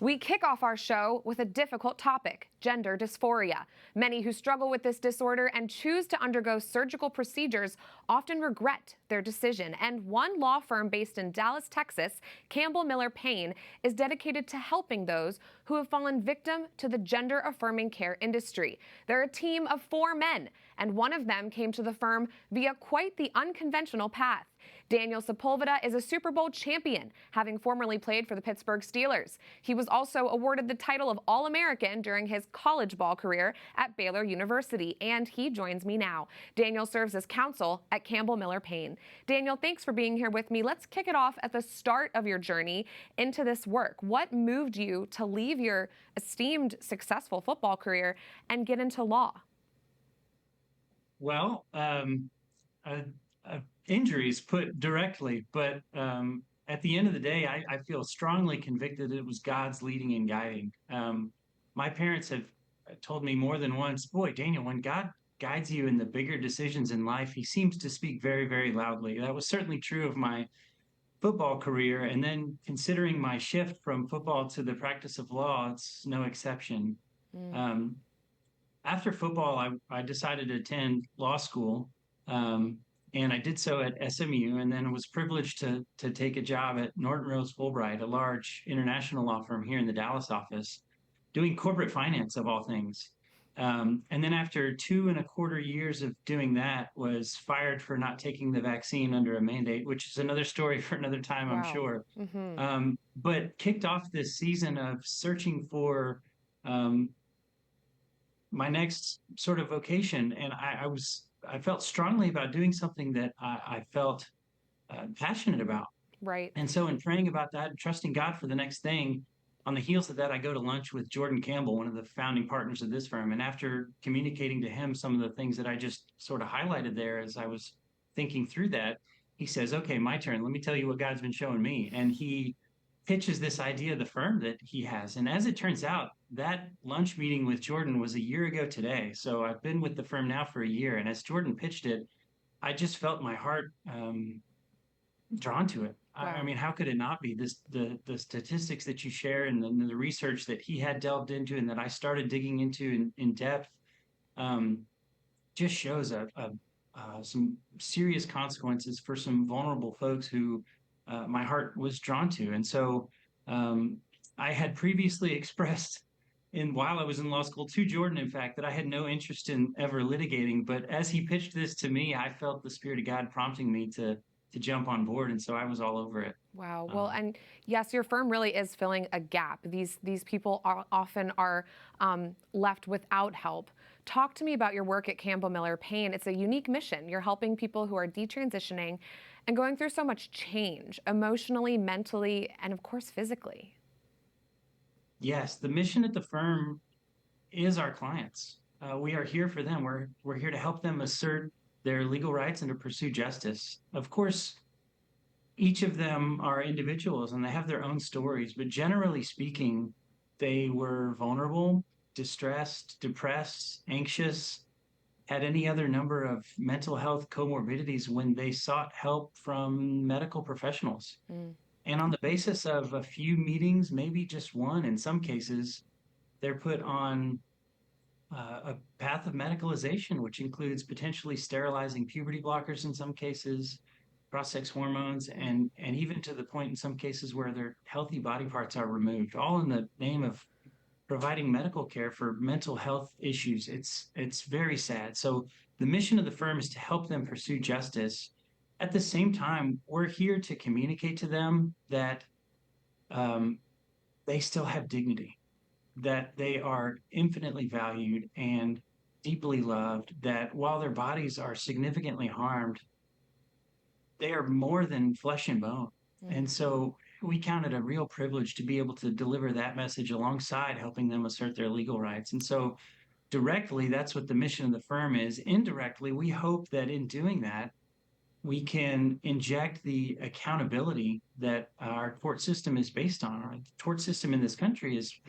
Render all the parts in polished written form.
We kick off our show with a difficult topic, gender dysphoria. Many who struggle with this disorder and choose to undergo surgical procedures often regret their decision. And one law firm based in Dallas, Texas, Campbell Miller Payne, is dedicated to helping those who have fallen victim to the gender-affirming care industry. They're a team of 4 men, and one of them came to the firm via quite the unconventional path. Daniel Sepulveda is a Super Bowl champion, having formerly played for the Pittsburgh Steelers. He was also awarded the title of All-American during his college ball career at Baylor University, and he joins me now. Daniel serves as counsel at Campbell Miller Payne. Daniel, thanks for being here with me. Let's kick it off at the start of your journey into this work. What moved you to leave your esteemed, successful football career and get into law? Well, injuries put directly, but at the end of the day, I feel strongly convicted that it was God's leading and guiding. My parents have told me more than once, boy, Daniel, when God guides you in the bigger decisions in life, he seems to speak very, very loudly. That was certainly true of my football career. And then considering my shift from football to the practice of law, it's no exception. Mm. Um, After football, I decided to attend law school. And I did so at SMU, and then was privileged to take a job at Norton Rose Fulbright, a large international law firm here in the Dallas office, doing corporate finance of all things. And then after 2.25 years of doing that, was fired for not taking the vaccine under a mandate, which is another story for another time, I'm Wow. sure. Mm-hmm. But kicked off this season of searching for um, my next sort of vocation, and I felt strongly about doing something that I felt passionate about. Right. And so in praying about that and trusting God for the next thing, on the heels of that, I go to lunch with Jordan Campbell, one of the founding partners of this firm. And after communicating to him some of the things that I just sort of highlighted there as I was thinking through that, he says, okay, my turn. Let me tell you what God's been showing me. And he pitches this idea of the firm that he has. And as it turns out, that lunch meeting with Jordan was a year ago today. So I've been with the firm now for a year. And as Jordan pitched it, I just felt my heart drawn to it. I Wow. mean, how could it not be? The statistics that you share and the research that he had delved into and that I started digging into in depth um, just shows some serious consequences for some vulnerable folks who my heart was drawn to. And so um, I had previously expressed while I was in law school to Jordan, in fact, that I had no interest in ever litigating. But as he pitched this to me, I felt the Spirit of God prompting me to jump on board, and so I was all over it. Wow. Well, Um, and yes, your firm really is filling a gap. These people are often left without help. Talk to me about your work at Campbell Miller Payne. It's a unique mission. You're helping people who are detransitioning and going through so much change emotionally, mentally, and of course physically. yes, the mission at the firm is our clients. We are here for them. We're here to help them assert their legal rights and to pursue justice. Of course, each of them are individuals and they have their own stories, but generally speaking, they were vulnerable, distressed, depressed, anxious, had any other number of mental health comorbidities when they sought help from medical professionals. Mm. And on the basis of a few meetings, maybe just one in some cases, they're put on a path of medicalization, which includes potentially sterilizing puberty blockers in some cases, cross-sex hormones, Mm. and even to the point in some cases where their healthy body parts are removed, all in the name of providing medical care for mental health issues. It's very sad. So the mission of the firm is to help them pursue justice. At the same time, we're here to communicate to them that um, they still have dignity, that they are infinitely valued and deeply loved, that while their bodies are significantly harmed, they are more than flesh and bone. Mm. And so we count it a real privilege to be able to deliver that message alongside helping them assert their legal rights. And so directly, that's what the mission of the firm is. Indirectly, we hope that in doing that, we can inject the accountability that our tort system is based on. Our tort system in this country is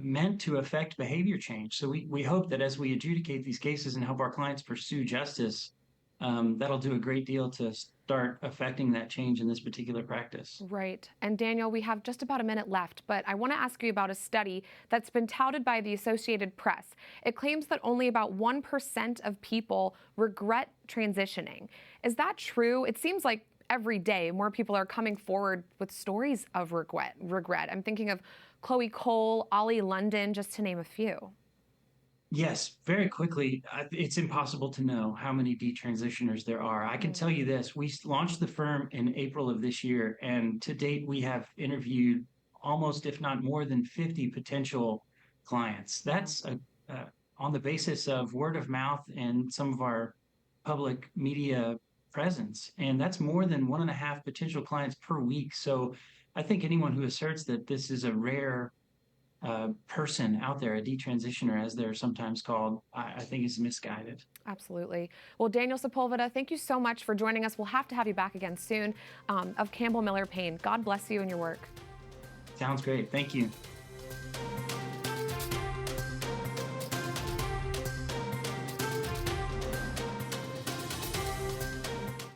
meant to affect behavior change. So we hope that as we adjudicate these cases and help our clients pursue justice, that'll do a great deal to start affecting that change in this particular practice. Right. And Daniel, we have just about a minute left, but I want to ask you about a study that's been touted by the Associated Press. It claims that only about 1% of people regret transitioning. Is that true? It seems like every day more people are coming forward with stories of regret. I'm thinking of Chloe Cole, Ollie London, just to name a few. Yes, very quickly. It's impossible to know how many detransitioners there are. I can tell you this. Launched the firm in April of this year, and to date, we have interviewed almost, if not more than 50 potential clients. That's on the basis of word of mouth and some of our public media presence. And that's more than 1.5 potential clients per week. So I think anyone who asserts that this is a rare person out there, a detransitioner, as they're sometimes called, I think is misguided. Absolutely. Well, Daniel Sepulveda, thank you so much for joining us. We'll have to have you back again soon of Campbell Miller Pain. God bless you and your work. Sounds great. Thank you.